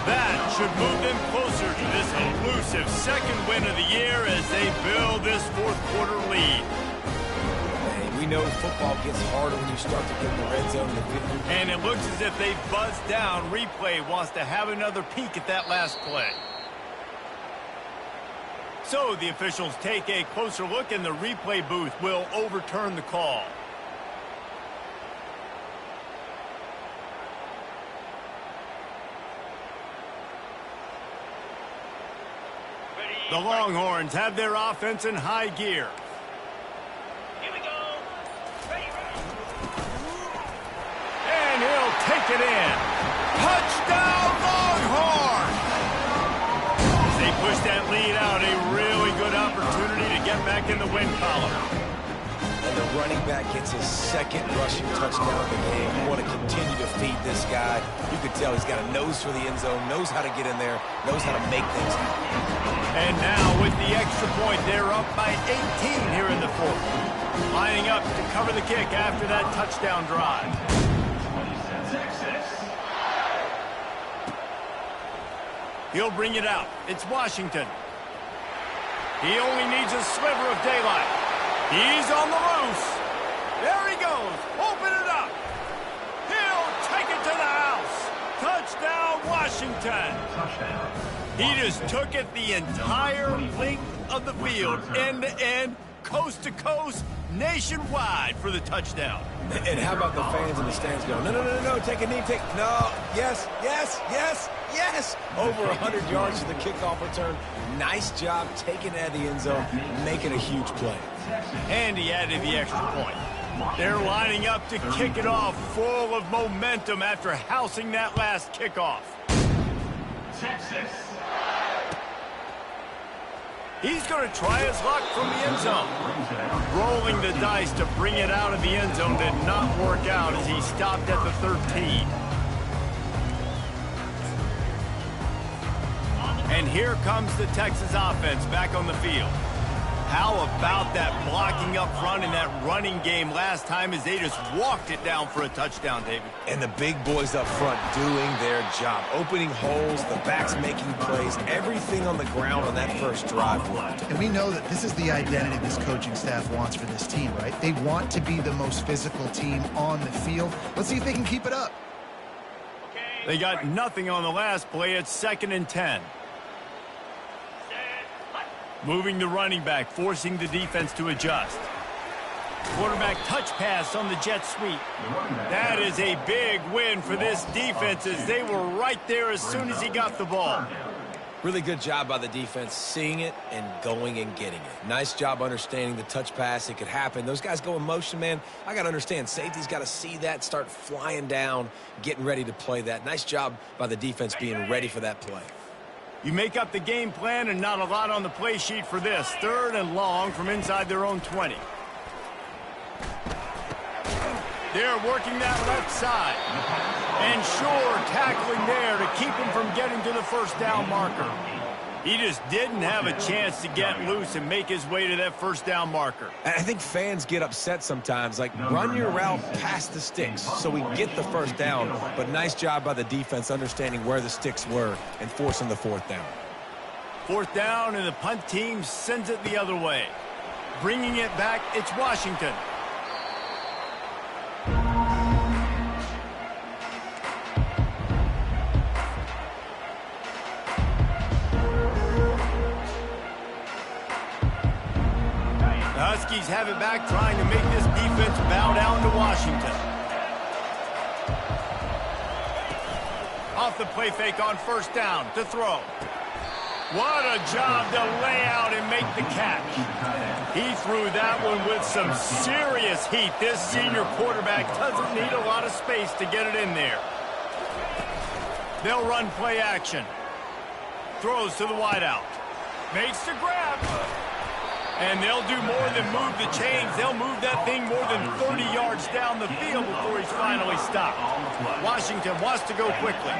That should move them closer to this elusive 2nd win of the year as they build this 4th quarter lead. We know football gets harder when you start to get in the red zone. And it looks as if they've buzzed down. Replay wants to have another peek at that last play. So the officials take a closer look, and the replay booth will overturn the call. The Longhorns have their offense in high gear. Here we go. Ready. And he'll take it in. Touchdown, Longhorn! As they push that lead out, a really good opportunity to get back in the win column. And the running back gets his 2nd rushing touchdown of the game. You want to continue to feed this guy. You can tell he's got a nose for the end zone, knows how to get in there, knows how to make things happen. And now with the extra point, they're up by 18 here in the 4th. Lining up to cover the kick after that touchdown drive. He'll bring it out. It's Washington. He only needs a sliver of daylight. He's on the loose. There he goes. Open it up. He'll take it to the house. Touchdown, Washington. Touchdown. He just took it the entire length of the field, end to end, coast to coast, nationwide for the touchdown. And how about the fans in the stands going, no, no, no, no, take a knee, no, yes, yes, yes, yes. Over 100 yards to the kickoff return. Nice job taking it out of the end zone, making a huge play. And he added the extra point. They're lining up to kick it off, full of momentum after housing that last kickoff. Texas. He's going to try his luck from the end zone. Rolling the dice to bring it out of the end zone did not work out as he stopped at the 13. And here comes the Texas offense back on the field. How about that blocking up front in that running game last time as they just walked it down for a touchdown, David? And the big boys up front doing their job. Opening holes, the backs making plays, everything on the ground on that first drive worked. And we know that this is the identity this coaching staff wants for this team, right? They want to be the most physical team on the field. Let's see if they can keep it up. They got nothing on the last play. It's 2nd and 10. Moving the running back, forcing the defense to adjust. Quarterback touch pass on the jet sweep. That is a big win for this defense as they were right there as soon as he got the ball. Really good job by the defense, seeing it and going and getting it. Nice job understanding the touch pass. It could happen. Those guys go in motion, man. I got to understand, safety's got to see that, start flying down, getting ready to play that. Nice job by the defense being ready for that play. You make up the game plan and not a lot on the play sheet for this. 3rd and long from inside their own 20. They're working that left side. And sure, tackling there to keep him from getting to the first down marker. He just didn't have a chance to get loose and make his way to that first down marker. I think fans get upset sometimes, like run your route past the sticks so we get the first down, but nice job by the defense understanding where the sticks were and forcing the fourth down. Fourth down, and the punt team sends it the other way. Bringing it back, it's Washington. The Huskies have it back, trying to make this defense bow down to Washington. Off the play fake on first down to throw. What a job to lay out and make the catch. He threw that one with some serious heat. This senior quarterback doesn't need a lot of space to get it in there. They'll run play action. Throws to the wideout. Makes the grab. And they'll do more than move the chains. They'll move that thing more than 30 yards down the field before he's finally stopped. Washington wants to go quickly.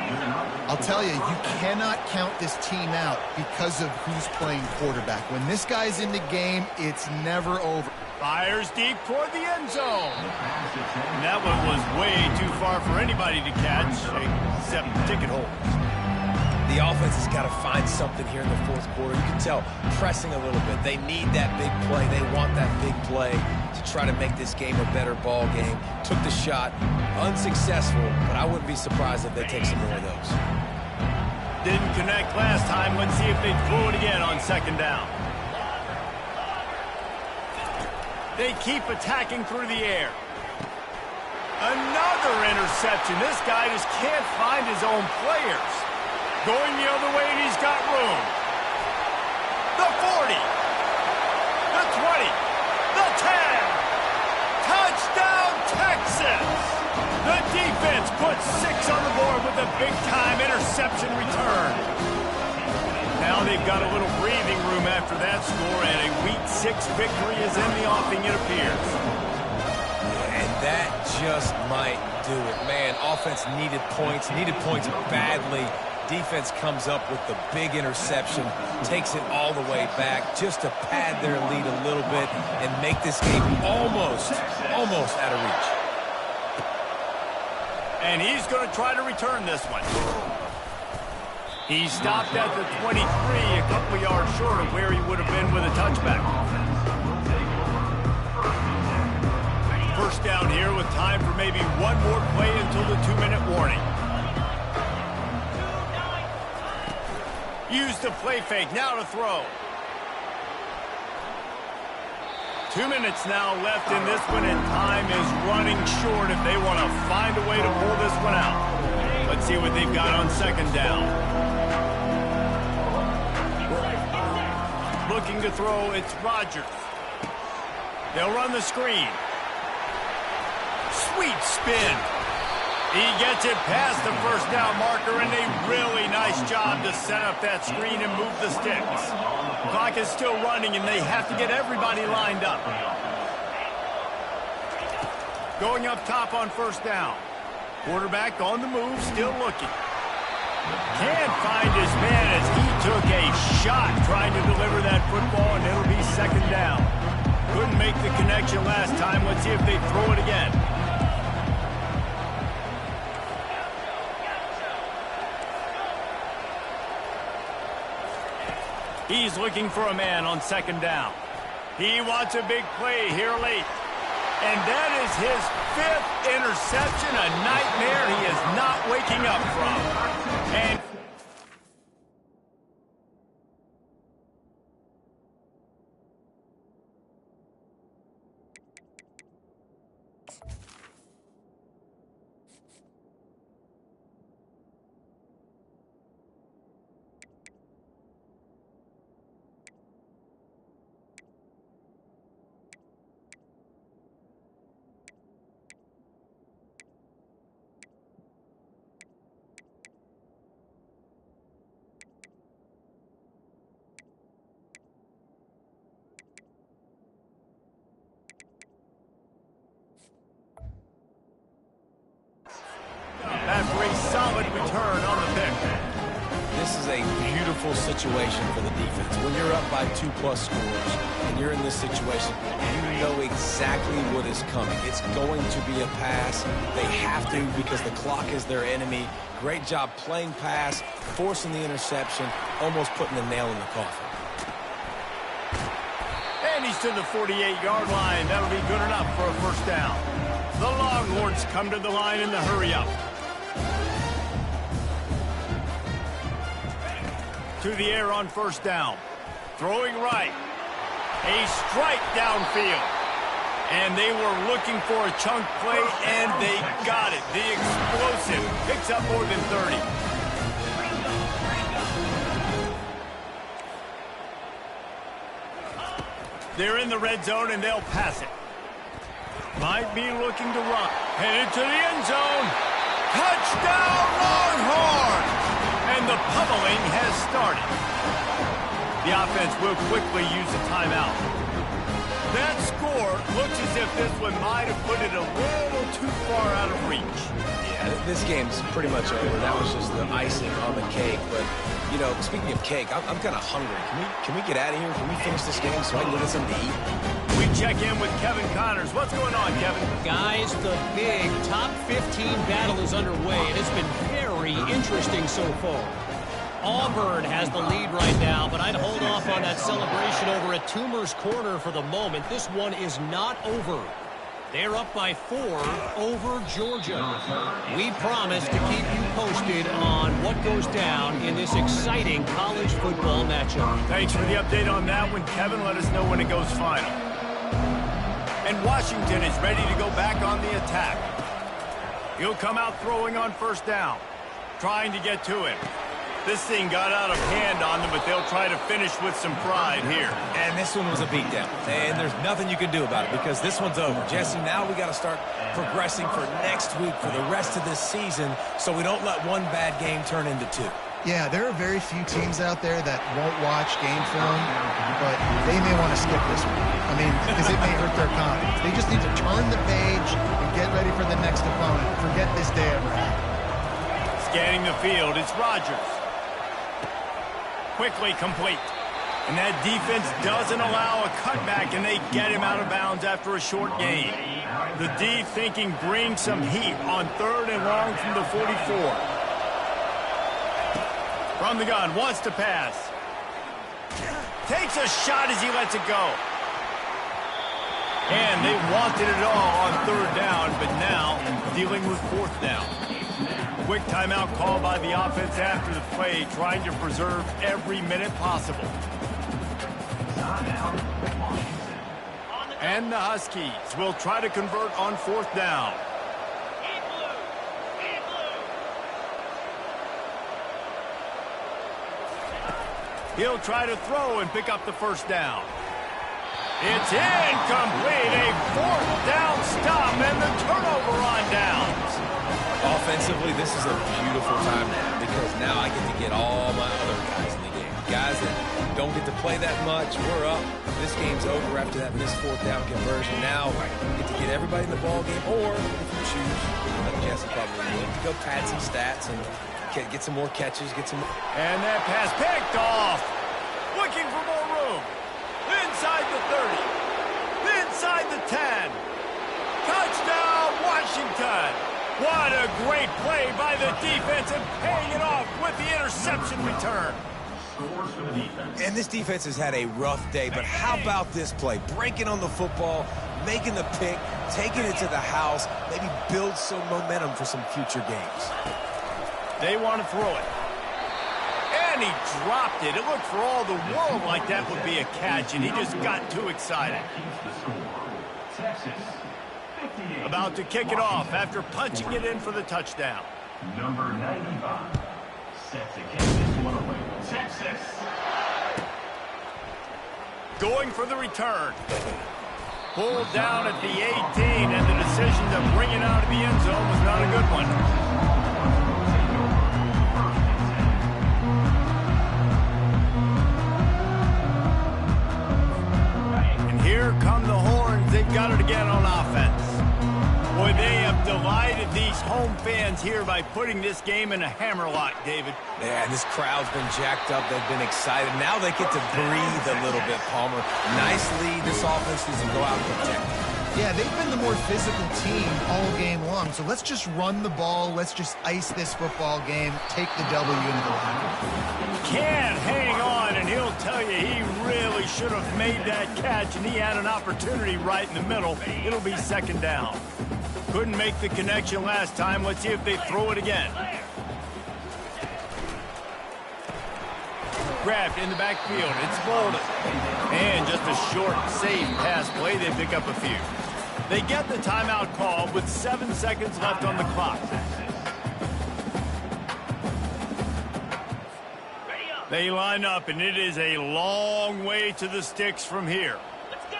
I'll tell you, you cannot count this team out because of who's playing quarterback. When this guy's in the game, it's never over. Fires deep toward the end zone. And that one was way too far for anybody to catch, except ticket holders. The offense has got to find something here in the fourth quarter. You can tell pressing a little bit. They need that big play. They want that big play to try to make this game a better ball game. Took the shot, unsuccessful, but I wouldn't be surprised if they take some more of those. Didn't connect last time. Let's see if they throw it again on second down. They keep attacking through the air. Another interception. This guy just can't find his own players. Going the other way, and he's got room. The 40. The 20. The 10. Touchdown, Texas! The defense puts 6 on the board with a big-time interception return. Now they've got a little breathing room after that score, and a Week 6 victory is in the offing, it appears. And that just might do it. Man, offense needed points badly. Defense comes up with the big interception, takes it all the way back just to pad their lead a little bit and make this game almost out of reach. And he's going to try to return this one. He stopped at the 23, a couple yards short of where he would have been with a touchback. First down here with time for maybe one more play until the 2-minute warning. Use the play fake, now to throw. 2 minutes now left in this one, and time is running short if they want to find a way to pull this one out. Let's see what they've got on second down. Looking to throw, it's Rodgers. They'll run the screen. Sweet spin. He gets it past the first down marker, and a really nice job to set up that screen and move the sticks. Clock is still running, and they have to get everybody lined up. Going up top on first down. Quarterback on the move, still looking. Can't find his man as he took a shot trying to deliver that football, and it'll be second down. Couldn't make the connection last time. Let's see if they throw it again. He's looking for a man on second down. He wants a big play here late. And that is his 5th interception, a nightmare he is not waking up from. And after a solid return on the pick. This is a beautiful situation for the defense. When you're up by 2+ scores and you're in this situation, you know exactly what is coming. It's going to be a pass. They have to because the clock is their enemy. Great job playing pass, forcing the interception, almost putting the nail in the coffin. And he's to the 48-yard line. That'll be good enough for a first down. The Longhorns come to the line in the hurry-up. To the air on first down. Throwing right. A strike downfield. And they were looking for a chunk play, and they got it. The explosive picks up more than 30. They're in the red zone, and they'll pass it. Might be looking to run. Headed to the end zone. Touchdown, Longhorns! And the pummeling has started. The offense will quickly use a timeout. That score looks as if this one might have put it a little too far out of reach. Yeah, this game's pretty much over. That was just the icing on the cake. But, you know, speaking of cake, I'm kind of hungry. Can we get out of here? Can we finish this game so I can go get something to eat? We check in with Kevin Connors. What's going on, Kevin? Guys, the big top 15 battle is underway. It has been very interesting so far. Auburn has the lead right now, but I'd hold off on that celebration over at Toomer's Corner for the moment. This one is not over. They're up by 4 over Georgia. We promise to keep you posted on what goes down in this exciting college football matchup. Thanks for the update on that one, Kevin. Let us know when it goes final. And Washington is ready to go back on the attack. He'll come out throwing on first down, trying to get to it. This thing got out of hand on them, but they'll try to finish with some pride here. And this one was a beatdown. And there's nothing you can do about it because this one's over. Jesse, now we got to start progressing for next week, for the rest of this season, so we don't let one bad game turn into 2. Yeah, there are very few teams out there that won't watch game film, but they may want to skip this one. I mean, because it may hurt their confidence. They just need to turn the page and get ready for the next opponent. Forget this day ever happened. Scanning the field, it's Rodgers. Quickly complete. And that defense doesn't allow a cutback, and they get him out of bounds after a short gain. The D thinking bring some heat on 3rd and long from the 44. From the gun, wants to pass. Takes a shot as he lets it go. And they wanted it all on 3rd down, but now dealing with 4th down. Quick timeout call by the offense after the play, trying to preserve every minute possible. And the Huskies will try to convert on 4th down. He'll try to throw and pick up the first down. It's incomplete. A 4th down stop and the turnover on downs. Offensively, this is a beautiful time now because now I get to get all my other guys in the game. Guys that don't get to play that much, we're up. This game's over after that missed 4th down conversion. Now I get to get everybody in the ball game, or if you choose, like Jesse probably would, to go pad some stats and get some more catches, get some. And that pass picked off. Looking for more room. Inside the 30. Inside the 10. Touchdown, Washington. What a great play by the defense and paying it off with the interception return. And this defense has had a rough day, but how about this play? Breaking on the football, making the pick, taking it to the house, maybe build some momentum for some future games. They want to throw it. And he dropped it. It looked for all the world like that would be a catch, and he just got too excited. About to kick it off after punching it in for the touchdown. Number 95 set to kick this one away. Texas. Going for the return. Pulled down at the 18, and the decision to bring it out of the end zone was not a good one. Here come the Horns. They've got it again on offense. Boy, they have delighted these home fans here by putting this game in a hammerlock, David. Yeah, this crowd's been jacked up. They've been excited. Now they get to breathe a little bit, Palmer. Nice lead. This offense needs to go out and protect. Yeah, they've been the more physical team all game long. So let's just run the ball. Let's just ice this football game. Take the W into the locker room. Can't hang on, and he'll tell you he really should have made that catch, and he had an opportunity right in the middle. It'll be second down. Couldn't make the connection last time. Let's see if they throw it again. Grabbed in the backfield. It's Bolden. And just a short, safe pass play. They pick up a few. They get the timeout call with 7 seconds left on the clock. They line up, and it is a long way to the sticks from here. Let's go!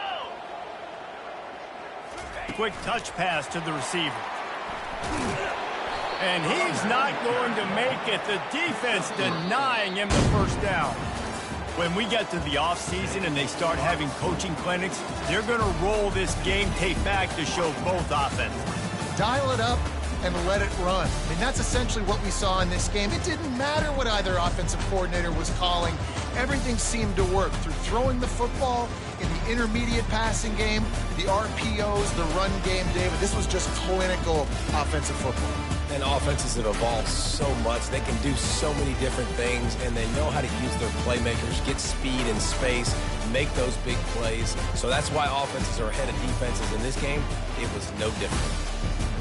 Quick touch pass to the receiver. And he's not going to make it. The defense denying him the first down. When we get to the offseason and they start having coaching clinics, they're going to roll this game tape back to show both offenses. Dial it up and let it run. I mean, that's essentially what we saw in this game. It didn't matter what either offensive coordinator was calling. Everything seemed to work through throwing the football, in the intermediate passing game, the RPOs, the run game, David. This was just clinical offensive football. And offenses have evolved so much. They can do so many different things, and they know how to use their playmakers, get speed and space, make those big plays. So that's why offenses are ahead of defenses in this game. It was no different.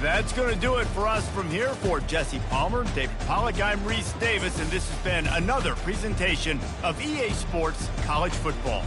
That's going to do it for us from here. For Jesse Palmer, David Pollack, I'm Reese Davis, and this has been another presentation of EA Sports College Football.